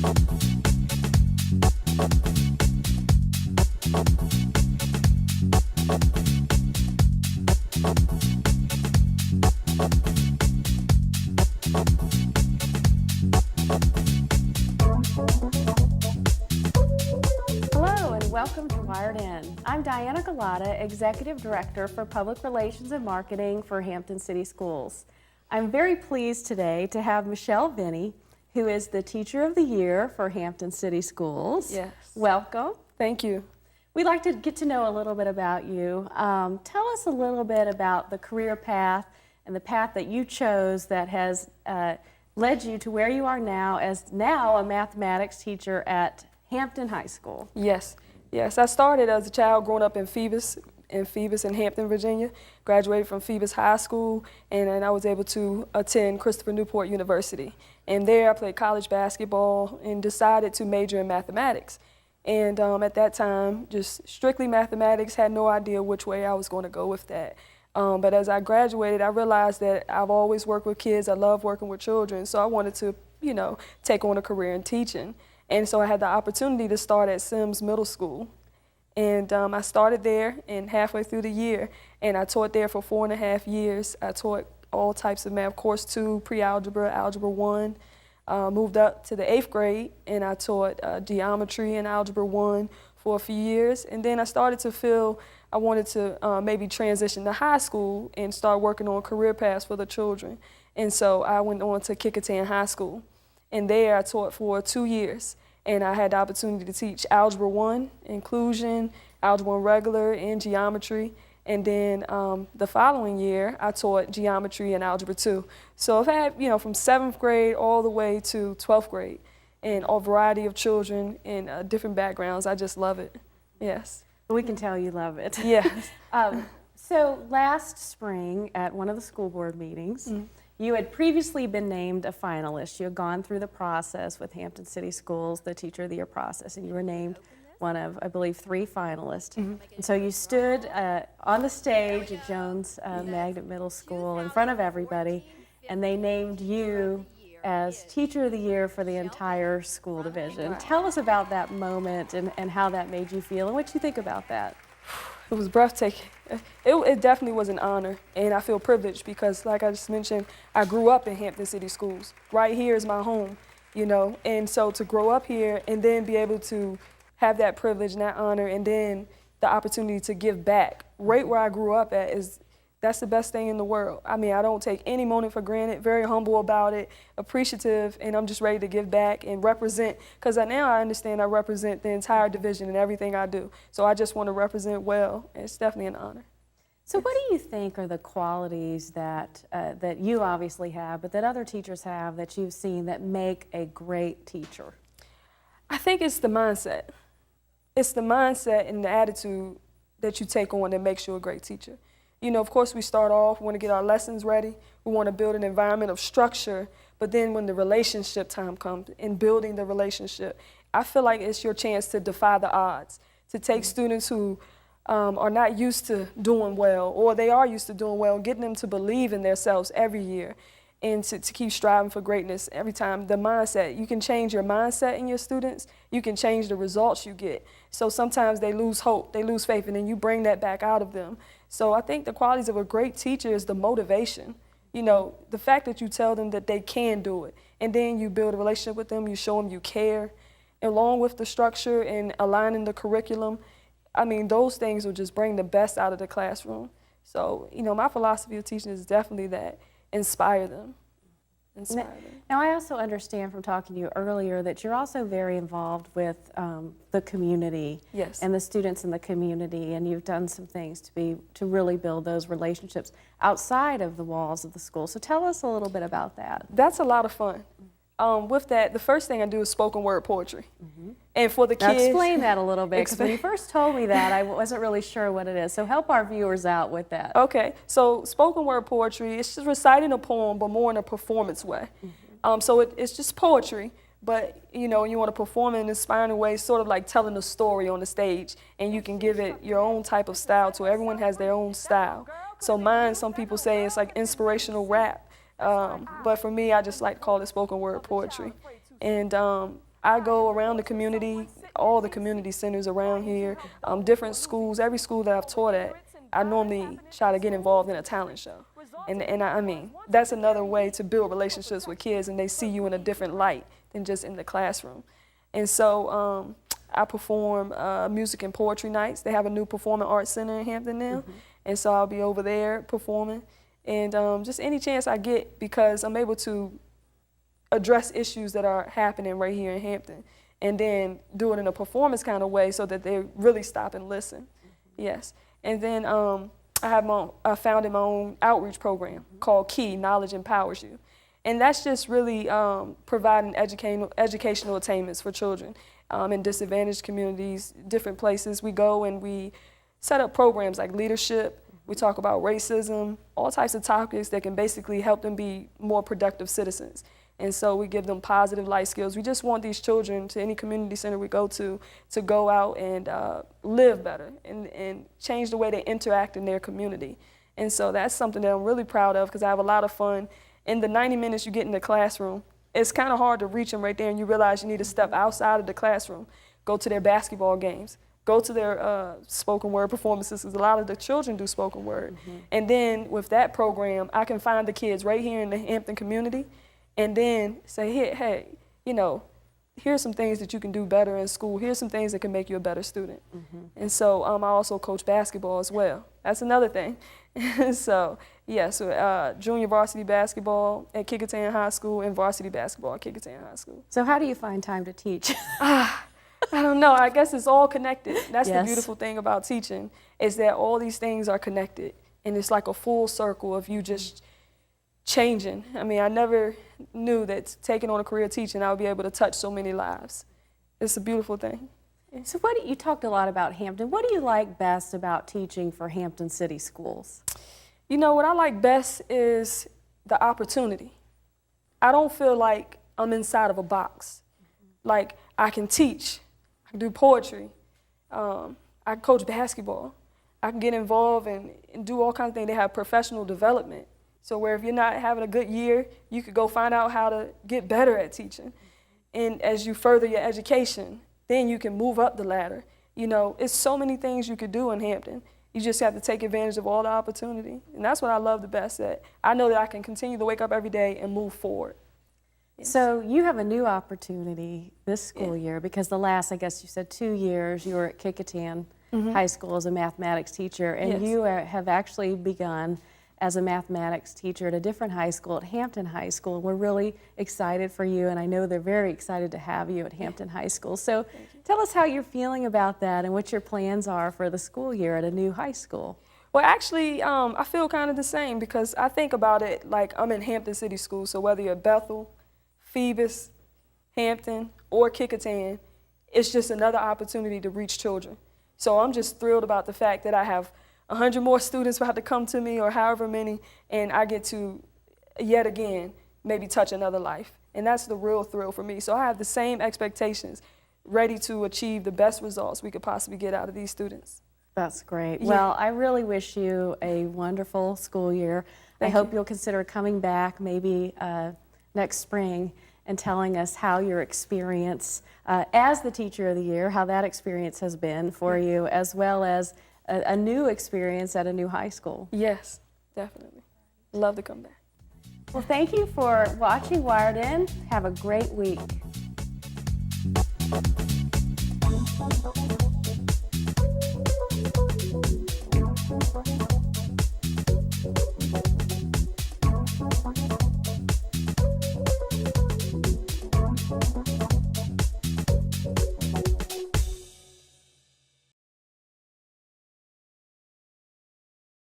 Welcome to Wired In. I'm Diana Galata, Executive Director for Public Relations and Marketing for Hampton City Schools. I'm very pleased today to have Michele Vinnie, who is the Teacher of the Year for Hampton City Schools. Yes. Welcome. Thank you. We'd like to get to know a little bit about you. Tell us a little bit about the career path and the path that you chose that has led you to where you are now as now a mathematics teacher at Hampton High School. Yes. Yes, I started as a child growing up in Phoebus in Hampton, Virginia. Graduated from Phoebus High School, and then I was able to attend Christopher Newport University. And there I played college basketball and decided to major in mathematics. And at that time, just strictly mathematics, had no idea which way I was going to go with that. But as I graduated, I realized that I've always worked with kids. I love working with children, so I wanted to, take on a career in teaching. And so I had the opportunity to start at Sims Middle School. And I started there, and halfway through the year, and I taught there for 4.5 years. I taught all types of math, Course 2, pre-algebra, Algebra 1. Moved up to the 8th grade, and I taught geometry and Algebra 1 for a few years. And then I started to feel I wanted to maybe transition to high school and start working on career paths for the children. And so I went on to Kecoughtan High School. And there I taught for 2 years. And I had the opportunity to teach Algebra 1, Inclusion, Algebra 1 Regular, and Geometry. And then the following year, I taught Geometry and Algebra 2. So I've had, from 7th grade all the way to 12th grade, and a variety of children in different backgrounds. I just love it. Yes. We can tell you love it. Yes. So last spring at one of the school board meetings, you had previously been named a finalist. You had gone through the process with Hampton City Schools, the Teacher of the Year process, and you were named one of, I believe, 3 finalists. And so you stood on the stage at Jones Magnet Middle School in front of everybody, and they named you as Teacher of the Year for the entire school division. Tell us about that moment and how that made you feel and what you think about that. It was breathtaking. It definitely was an honor, and I feel privileged because, like I just mentioned, I grew up in Hampton City Schools. Right here is my home, and so to grow up here and then be able to have that privilege and that honor and then the opportunity to give back right where I grew up at that's the best thing in the world. I mean, I don't take any moment for granted, very humble about it, appreciative, and I'm just ready to give back and represent, because now I understand I represent the entire division in everything I do. So I just want to represent well, and it's definitely an honor. So what do you think are the qualities that, that you obviously have, but that other teachers have that you've seen that make a great teacher? I think it's the mindset. It's the mindset and the attitude that you take on that makes you a great teacher. Of course, we start off, we want to get our lessons ready. We want to build an environment of structure. But then when the relationship time comes, in building the relationship, I feel like it's your chance to defy the odds, to take students who are not used to doing well, or they are used to doing well, getting them to believe in themselves every year and to keep striving for greatness every time. The mindset, you can change your mindset in your students. You can change the results you get. So sometimes they lose hope, they lose faith, and then you bring that back out of them. So I think the qualities of a great teacher is the motivation. The fact that you tell them that they can do it, and then you build a relationship with them, you show them you care, along with the structure and aligning the curriculum. I mean, those things will just bring the best out of the classroom. So, my philosophy of teaching is definitely that, inspire them. Now, I also understand from talking to you earlier that you're also very involved with the community. Yes. And the students in the community, and you've done some things to really build those relationships outside of the walls of the school. So tell us a little bit about that. That's a lot of fun. With that, the first thing I do is spoken word poetry. And for the kids... Now explain that a little bit, because when you first told me that, I wasn't really sure what it is. So help our viewers out with that. Okay, so spoken word poetry, it's just reciting a poem, but more in a performance way. So it's just poetry, but you want to perform it in an inspiring way, sort of like telling a story on the stage, and you can give it your own type of style to it. Everyone has their own style. So mine, some people say it's like inspirational rap. But for me, I just like to call it spoken word poetry. And I go around the community, all the community centers around here, different schools, every school that I've taught at, I normally try to get involved in a talent show. And I mean, that's another way to build relationships with kids, and they see you in a different light than just in the classroom. And so I perform music and poetry nights. They have a new performing arts center in Hampton now, and so I'll be over there performing. And just any chance I get, because I'm able to address issues that are happening right here in Hampton, and then do it in a performance kind of way so that they really stop and listen. Yes. And then I founded my own outreach program called KEY, Knowledge Empowers You. And that's just really providing educational attainments for children in disadvantaged communities, different places. We go and we set up programs like leadership. We talk about racism, all types of topics that can basically help them be more productive citizens. And so we give them positive life skills. We just want these children, to any community center we go to go out and live better and change the way they interact in their community. And so that's something that I'm really proud of, because I have a lot of fun. In the 90 minutes you get in the classroom, it's kind of hard to reach them right there, and you realize you need to step outside of the classroom, go to their basketball games, go to their spoken word performances, because a lot of the children do spoken word. And then with that program, I can find the kids right here in the Hampton community, and then say, hey, you know, here's some things that you can do better in school. Here's some things that can make you a better student. And so I also coach basketball as well. That's another thing. So, yeah, so junior varsity basketball at Kecoughtan High School and varsity basketball at Kecoughtan High School. So how do you find time to teach? I don't know. I guess it's all connected. That's Yes. the beautiful thing about teaching, is that all these things are connected. And it's like a full circle of you just changing. I mean, I never knew that taking on a career teaching, I would be able to touch so many lives. It's a beautiful thing. So you talked a lot about Hampton. What do you like best about teaching for Hampton City Schools? You know, what I like best is the opportunity. I don't feel like I'm inside of a box. Like, I can teach, I can do poetry, I can coach basketball, I can get involved and do all kinds of things. They have professional development. So where if you're not having a good year, you could go find out how to get better at teaching. And as you further your education, then you can move up the ladder. You know, it's so many things you could do in Hampton. You just have to take advantage of all the opportunity. And that's what I love the best, that I know that I can continue to wake up every day and move forward. So you have a new opportunity this school year, because the last, I guess you said 2 years, you were at Kecoughtan High School as a mathematics teacher, and you have actually begun as a mathematics teacher at a different high school, at Hampton High School. We're really excited for you, and I know they're very excited to have you at Hampton High School. So tell us how you're feeling about that and what your plans are for the school year at a new high school. Well, actually, I feel kind of the same, because I think about it like I'm in Hampton City Schools. So whether you're Bethel, Phoebus, Hampton, or Kecoughtan, it's just another opportunity to reach children. So I'm just thrilled about the fact that I have 100 more students about to come to me, or however many, and I get to, yet again, maybe touch another life. And that's the real thrill for me. So I have the same expectations, ready to achieve the best results we could possibly get out of these students. That's great. Well, I really wish you a wonderful school year. I hope you'll consider coming back maybe next spring and telling us how your experience as the Teacher of the Year, how that experience has been for you, as well as a new experience at a new high school. Yes, definitely. Love to come back. Well, thank you for watching Wired In. Have a great week.